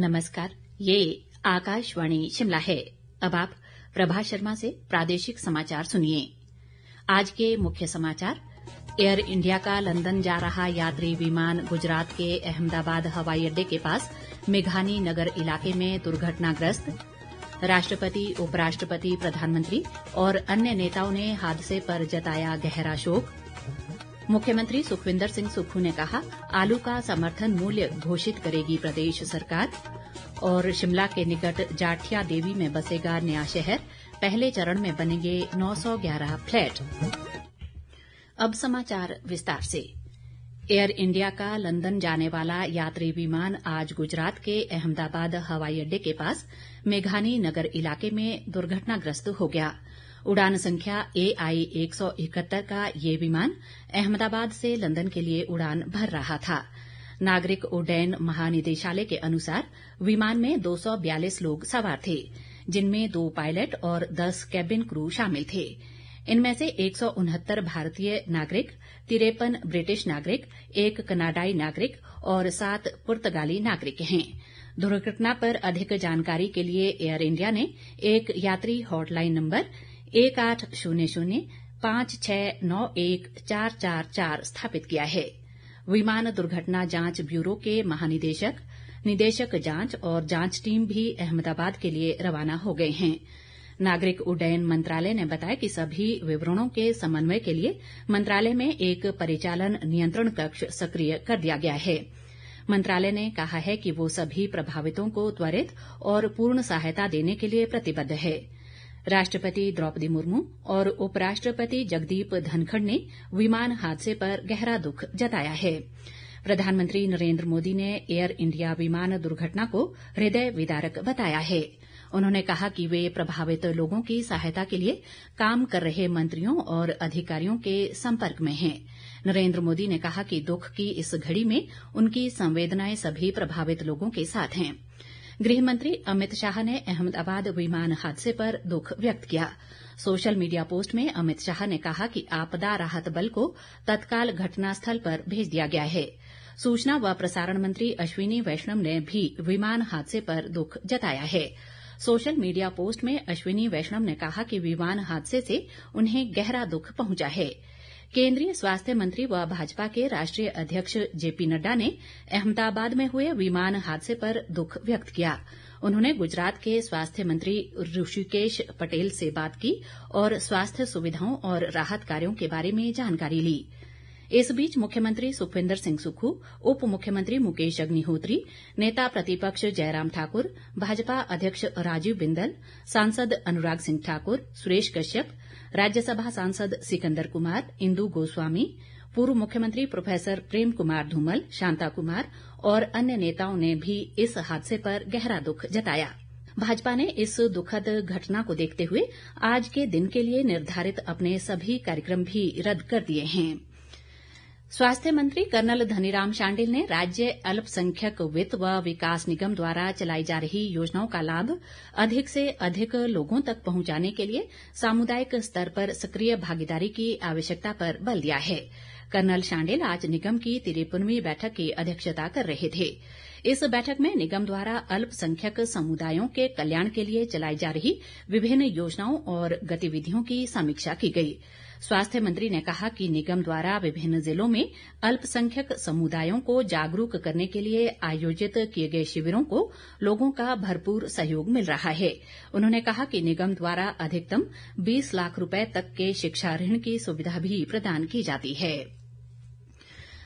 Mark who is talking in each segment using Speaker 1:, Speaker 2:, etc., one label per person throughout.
Speaker 1: नमस्कार, ये आकाशवाणी शिमला है। अब आप प्रभा शर्मा से प्रादेशिक समाचार सुनिए। आज के मुख्य समाचार। एयर इंडिया का लंदन जा रहा यात्री विमान गुजरात के अहमदाबाद हवाई अड्डे के पास मेघानी नगर इलाके में दुर्घटनाग्रस्त। राष्ट्रपति, उपराष्ट्रपति, प्रधानमंत्री और अन्य नेताओं ने हादसे पर जताया गहरा शोक। मुख्यमंत्री सुखविंदर सिंह सुक्खू ने कहा, आलू का समर्थन मूल्य घोषित करेगी प्रदेश सरकार। और शिमला के निकट जाठिया देवी में बसेगा नया शहर, पहले चरण में बनेंगे 911 फ्लैट। अब समाचार विस्तार से। एयर इंडिया का लंदन जाने वाला यात्री विमान आज गुजरात के अहमदाबाद हवाई अड्डे के पास मेघानी नगर इलाके में दुर्घटनाग्रस्त हो गया। उड़ान संख्या AI 171 का ये विमान अहमदाबाद से लंदन के लिए उड़ान भर रहा था। नागरिक उड्डयन महानिदेशालय के अनुसार विमान में 242 लोग सवार थे, जिनमें 2 पायलट और 10 कैबिन क्रू शामिल थे। इनमें से 169 भारतीय नागरिक, 53 ब्रिटिश नागरिक, 1 कनाडाई नागरिक और 7 पुर्तगाली नागरिक हैं। दुर्घटना पर अधिक जानकारी के लिए एयर इंडिया ने एक यात्री हॉटलाइन नंबर 1800-5691-444 स्थापित किया है। विमान दुर्घटना जांच ब्यूरो के महानिदेशक, निदेशक जांच और जांच टीम भी अहमदाबाद के लिए रवाना हो गए हैं। नागरिक उड्डयन मंत्रालय ने बताया कि सभी विवरणों के समन्वय के लिए मंत्रालय में एक परिचालन नियंत्रण कक्ष सक्रिय कर दिया गया है। मंत्रालय ने कहा है कि वो सभी प्रभावितों को त्वरित और पूर्ण सहायता देने के लिए प्रतिबद्ध है। राष्ट्रपति द्रौपदी मुर्मू और उपराष्ट्रपति जगदीप धनखड़ ने विमान हादसे पर गहरा दुख जताया है। प्रधानमंत्री नरेंद्र मोदी ने एयर इंडिया विमान दुर्घटना को हृदय विदारक बताया है। उन्होंने कहा कि वे प्रभावित लोगों की सहायता के लिए काम कर रहे मंत्रियों और अधिकारियों के संपर्क में हैं। नरेंद्र मोदी ने कहा कि दुख की इस घड़ी में उनकी संवेदनाएं सभी प्रभावित लोगों के साथ हैं। गृह मंत्री अमित शाह ने अहमदाबाद विमान हादसे पर दुख व्यक्त किया। सोशल मीडिया पोस्ट में अमित शाह ने कहा कि आपदा राहत बल को तत्काल घटनास्थल पर भेज दिया गया है। सूचना व प्रसारण मंत्री अश्विनी वैष्णव ने भी विमान हादसे पर दुख जताया है। सोशल मीडिया पोस्ट में अश्विनी वैष्णव ने कहा कि विमान हादसे से उन्हें गहरा दुख पहुंचा है। केंद्रीय स्वास्थ्य मंत्री व भाजपा के राष्ट्रीय अध्यक्ष जेपी नड्डा ने अहमदाबाद में हुए विमान हादसे पर दुख व्यक्त किया। उन्होंने गुजरात के स्वास्थ्य मंत्री ऋषिकेश पटेल से बात की और स्वास्थ्य सुविधाओं और राहत कार्यों के बारे में जानकारी ली। इस बीच मुख्यमंत्री सुखविंदर सिंह सुक्खू, उप मुख्यमंत्री मुकेश अग्निहोत्री, नेता प्रतिपक्ष जयराम ठाकुर, भाजपा अध्यक्ष राजीव बिंदल, सांसद अनुराग सिंह ठाकुर, सुरेश कश्यप, राज्यसभा सांसद सिकंदर कुमार, इंदु गोस्वामी, पूर्व मुख्यमंत्री प्रोफेसर प्रेम कुमार धूमल, शांता कुमार और अन्य नेताओं ने भी इस हादसे पर गहरा दुख जताया। भाजपा ने इस दुखद घटना को देखते हुए आज के दिन के लिए निर्धारित अपने सभी कार्यक्रम भी रद्द कर दिए हैं। स्वास्थ्य मंत्री कर्नल धनीराम शांडिल ने राज्य अल्पसंख्यक वित्त व विकास निगम द्वारा चलाई जा रही योजनाओं का लाभ अधिक से अधिक लोगों तक पहुंचाने के लिए सामुदायिक स्तर पर सक्रिय भागीदारी की आवश्यकता पर बल दिया है। कर्नल शांडिल आज निगम की 53वीं बैठक की अध्यक्षता कर रहे थे। इस बैठक में निगम द्वारा अल्पसंख्यक समुदायों के कल्याण के लिए चलाई जा रही विभिन्न योजनाओं और गतिविधियों की समीक्षा की गई। स्वास्थ्य मंत्री ने कहा कि निगम द्वारा विभिन्न जिलों में अल्पसंख्यक समुदायों को जागरूक करने के लिए आयोजित किए गए शिविरों को लोगों का भरपूर सहयोग मिल रहा है। उन्होंने कहा कि निगम द्वारा अधिकतम 20 लाख रुपए तक के शिक्षा ऋण की सुविधा भी प्रदान की जाती है।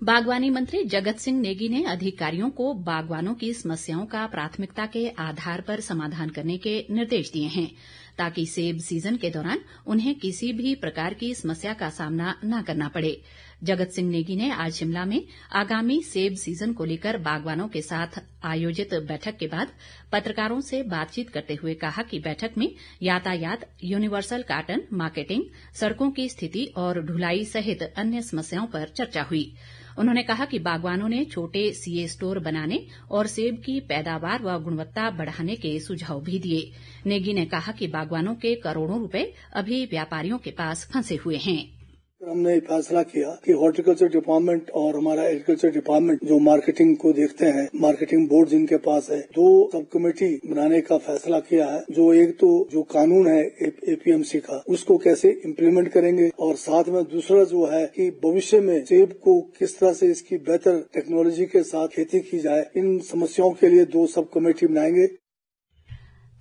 Speaker 1: बागवानी मंत्री जगत सिंह नेगी ने अधिकारियों को बागवानों की समस्याओं का प्राथमिकता के आधार पर समाधान करने के निर्देश दिए हैं, ताकि सेब सीजन के दौरान उन्हें किसी भी प्रकार की समस्या का सामना न करना पड़े। जगत सिंह नेगी ने आज शिमला में आगामी सेब सीजन को लेकर बागवानों के साथ आयोजित बैठक के बाद पत्रकारों से बातचीत करते हुए कहा कि बैठक में यातायात, यूनिवर्सल कार्टन, मार्केटिंग, सड़कों की स्थिति और ढुलाई सहित अन्य समस्याओं पर चर्चा हुई। उन्होंने कहा कि बागवानों ने छोटे सीए स्टोर बनाने और सेब की पैदावार व गुणवत्ता बढ़ाने के सुझाव भी दिए। नेगी ने कहा कि बागवानों के करोड़ों रुपए अभी व्यापारियों के पास फंसे हुए हैं।
Speaker 2: हमने फैसला किया कि हॉर्टिकल्चर डिपार्टमेंट और हमारा एग्रीकल्चर डिपार्टमेंट जो मार्केटिंग को देखते हैं, मार्केटिंग बोर्ड जिनके पास है, 2 सब कमेटी बनाने का फैसला किया है। एक तो जो कानून है एपीएमसी का, उसको कैसे इम्प्लीमेंट करेंगे, और साथ में दूसरा जो है कि भविष्य में सेब को किस तरह से इसकी बेहतर टेक्नोलॉजी के साथ खेती की जाए, इन समस्याओं के लिए 2 सब कमेटी बनाएंगे।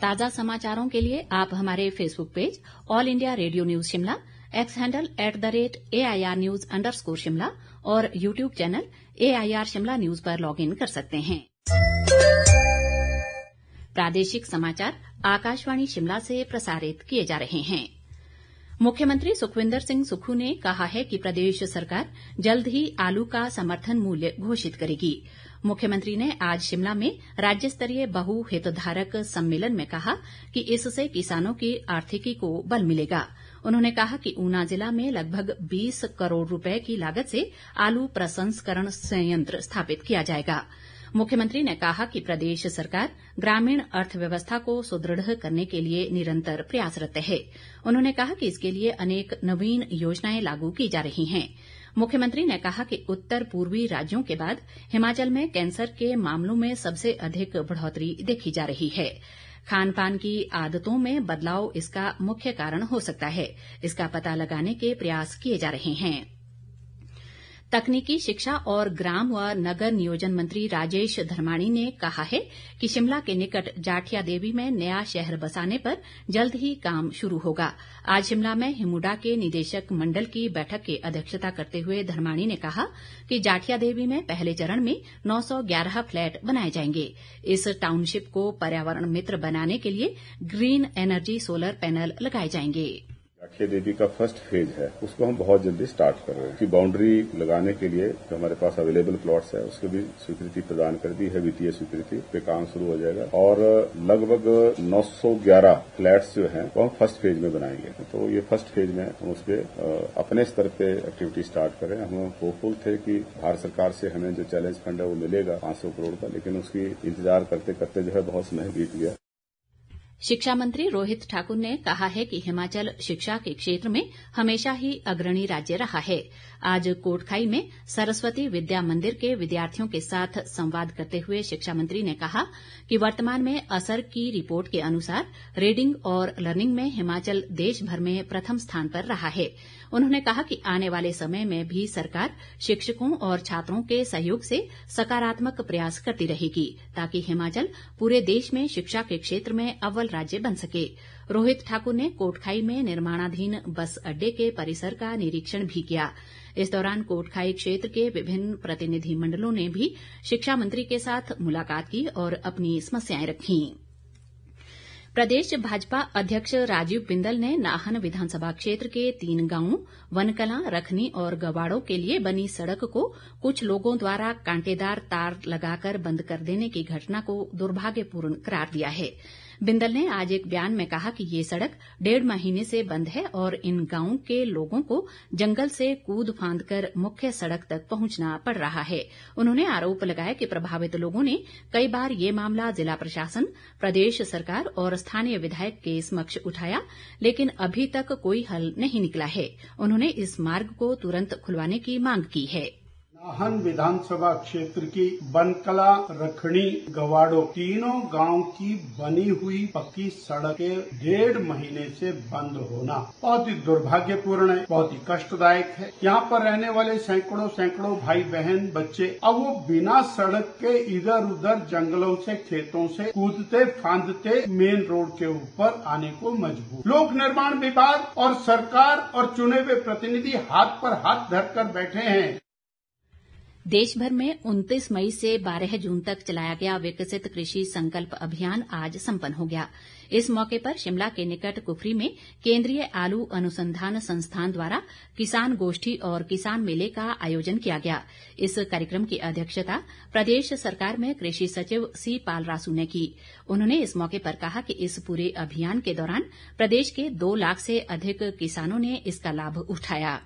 Speaker 1: ताजा समाचारों के लिए आप हमारे Facebook page all India radio news Shimla, X handle @AIR News_ Shimla और YouTube channel AIR Shimla news पर लॉग इन कर सकते हैं। प्रादेशिक समाचार आकाशवाणी शिमला से प्रसारित किए जा रहे हैं। मुख्यमंत्री सुखविंदर सिंह सुक्खू ने कहा है कि प्रदेश सरकार जल्द ही आलू का समर्थन मूल्य घोषित करेगी। मुख्यमंत्री ने आज शिमला में राज्य स्तरीय बहु हितधारक सम्मेलन में कहा कि इससे किसानों की आर्थिकी को बल मिलेगा। उन्होंने कहा कि ऊना जिला में लगभग 20 करोड़ रुपए की लागत से आलू प्रसंस्करण संयंत्र स्थापित किया जाएगा। मुख्यमंत्री ने कहा कि प्रदेश सरकार ग्रामीण अर्थव्यवस्था को सुदृढ़ करने के लिए निरंतर प्रयासरत है। उन्होंने कहा कि इसके लिए अनेक नवीन योजनाएं लागू की जा रही हैं। मुख्यमंत्री ने कहा कि उत्तर पूर्वी राज्यों के बाद हिमाचल में कैंसर के मामलों में सबसे अधिक बढ़ोतरी देखी जा रही है। खान पान की आदतों में बदलाव इसका मुख्य कारण हो सकता है। इसका पता लगाने के प्रयास किए जा रहे हैं। तकनीकी शिक्षा और ग्राम व नगर नियोजन मंत्री राजेश धर्माणी ने कहा है कि शिमला के निकट जाठिया देवी में नया शहर बसाने पर जल्द ही काम शुरू होगा। आज शिमला में हिमुडा के निदेशक मंडल की बैठक की अध्यक्षता करते हुए धर्माणी ने कहा कि जाठिया देवी में पहले चरण में 911 फ्लैट बनाए जाएंगे। इस टाउनशिप को पर्यावरण मित्र बनाने के लिए ग्रीन एनर्जी सोलर पैनल लगाए जाएंगे।
Speaker 3: जाठिया देवी का फर्स्ट फेज है, उसको हम बहुत जल्दी स्टार्ट कर रहे हैं। उसकी बाउंड्री लगाने के लिए जो हमारे पास अवेलेबल प्लॉट्स है उसको भी स्वीकृति प्रदान कर दी है, वित्तीय स्वीकृति पे काम शुरू हो जाएगा और लगभग 911 फ्लैट्स जो हैं वो हम फर्स्ट फेज में बनाएंगे। तो ये फर्स्ट फेज में हम उस पर अपने स्तर पे एक्टिविटी स्टार्ट करें। हम होपफुल थे कि भारत सरकार से हमें जो चैलेंज फंड है वो मिलेगा 500 करोड़ का, लेकिन उसकी इंतजार करते करते जो है बहुत समय बीत गया।
Speaker 1: शिक्षा मंत्री रोहित ठाकुर ने कहा है कि हिमाचल शिक्षा के क्षेत्र में हमेशा ही अग्रणी राज्य रहा है। आज कोटखाई में सरस्वती विद्या मंदिर के विद्यार्थियों के साथ संवाद करते हुए शिक्षा मंत्री ने कहा कि वर्तमान में असर की रिपोर्ट के अनुसार रीडिंग और लर्निंग में हिमाचल देश भर में प्रथम स्थान पर रहा है। उन्होंने कहा कि आने वाले समय में भी सरकार शिक्षकों और छात्रों के सहयोग से सकारात्मक प्रयास करती रहेगी ताकि हिमाचल पूरे देश में शिक्षा के क्षेत्र में अव्वल राज्य बन सके। रोहित ठाकुर ने कोटखाई में निर्माणाधीन बस अड्डे के परिसर का निरीक्षण भी किया। इस दौरान कोटखाई क्षेत्र के विभिन्न प्रतिनिधि मंडलों ने भी शिक्षा मंत्री के साथ मुलाकात की और अपनी समस्याएं रखीं। प्रदेश भाजपा अध्यक्ष राजीव बिंदल ने नाहन विधानसभा क्षेत्र के 3 गांवों वनकलां, रखनी और गवाड़ों के लिए बनी सड़क को कुछ लोगों द्वारा कांटेदार तार लगाकर बंद कर देने की घटना को दुर्भाग्यपूर्ण करार दिया है। बिंदल ने आज एक बयान में कहा कि ये सड़क 1.5 महीने से बंद है और इन गांवों के लोगों को जंगल से कूद फांद कर मुख्य सड़क तक पहुंचना पड़ रहा है। उन्होंने आरोप लगाया कि प्रभावित लोगों ने कई बार ये मामला जिला प्रशासन, प्रदेश सरकार और स्थानीय विधायक के समक्ष उठाया, लेकिन अभी तक कोई हल नहीं निकला है। उन्होंने इस मार्ग को तुरंत खुलवाने की मांग की है।
Speaker 4: नाहन विधानसभा क्षेत्र की बनकला, रखनी, गवाड़ो तीनों गांव की बनी हुई पक्की सड़कें 1.5 महीने से बंद होना बहुत ही दुर्भाग्यपूर्ण है, बहुत ही कष्टदायक है। यहाँ पर रहने वाले सैकड़ों भाई बहन बच्चे अब वो बिना सड़क के इधर उधर जंगलों से, खेतों से कूदते फांदते मेन रोड के ऊपर आने को मजबूर। लोक निर्माण विभाग और सरकार और चुने हुए प्रतिनिधि हाथ पर हाथ धरकर बैठे हैं।
Speaker 1: देश भर में 29 मई से 12 जून तक चलाया गया विकसित कृषि संकल्प अभियान आज संपन्न हो गया। इस मौके पर शिमला के निकट कुफरी में केंद्रीय आलू अनुसंधान संस्थान द्वारा किसान गोष्ठी और किसान मेले का आयोजन किया गया। इस कार्यक्रम की अध्यक्षता प्रदेश सरकार में कृषि सचिव सी पालरासू ने की। उन्होंने इस मौके पर कहा कि इस पूरे अभियान के दौरान प्रदेश के 2 लाख से अधिक किसानों ने इसका लाभ उठाया।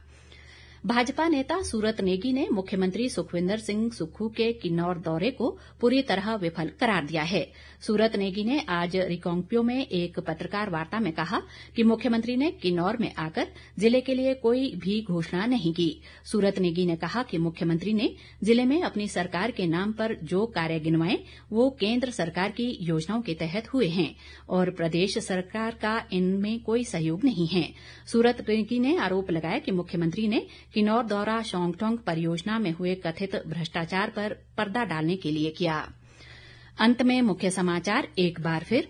Speaker 1: भाजपा नेता सूरत नेगी ने मुख्यमंत्री सुखविंदर सिंह सुक्खू के किन्नौर दौरे को पूरी तरह विफल करार दिया है। सूरत नेगी ने आज रिकांगपिओ में एक पत्रकार वार्ता में कहा कि मुख्यमंत्री ने किन्नौर में आकर जिले के लिए कोई भी घोषणा नहीं की। सूरत नेगी ने कहा कि मुख्यमंत्री ने जिले में अपनी सरकार के नाम पर जो कार्य गिनवाए वो केंद्र सरकार की योजनाओं के तहत हुए हैं और प्रदेश सरकार का इनमें कोई सहयोग नहीं है। सूरत नेगी ने आरोप लगाया कि मुख्यमंत्री ने किन्नौर दौरा शोंगटोंग परियोजना में हुए कथित भ्रष्टाचार पर पर्दा डालने के लिए किया। अंत में मुख्य समाचार एक बार फिर।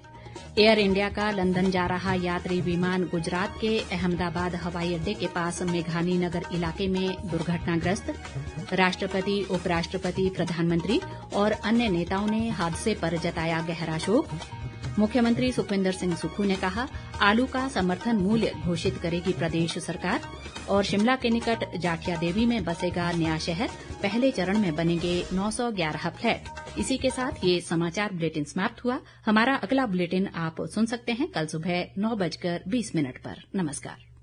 Speaker 1: एयर इंडिया का लंदन जा रहा यात्री विमान गुजरात के अहमदाबाद हवाई अड्डे के पास मेघानी नगर इलाके में दुर्घटनाग्रस्त। राष्ट्रपति, उपराष्ट्रपति, प्रधानमंत्री और अन्य नेताओं ने हादसे पर जताया गहरा शोक। मुख्यमंत्री सुखविंदर सिंह सुक्खू ने कहा आलू का समर्थन मूल्य घोषित करेगी प्रदेश सरकार। और शिमला के निकट जाठिया देवी में बसेगा नया शहर, पहले चरण में बनेंगे 911 फ्लैट। इसी के साथ ये समाचार बुलेटिन समाप्त हुआ। हमारा अगला बुलेटिन आप सुन सकते हैं कल सुबह 9:20 पर। नमस्कार।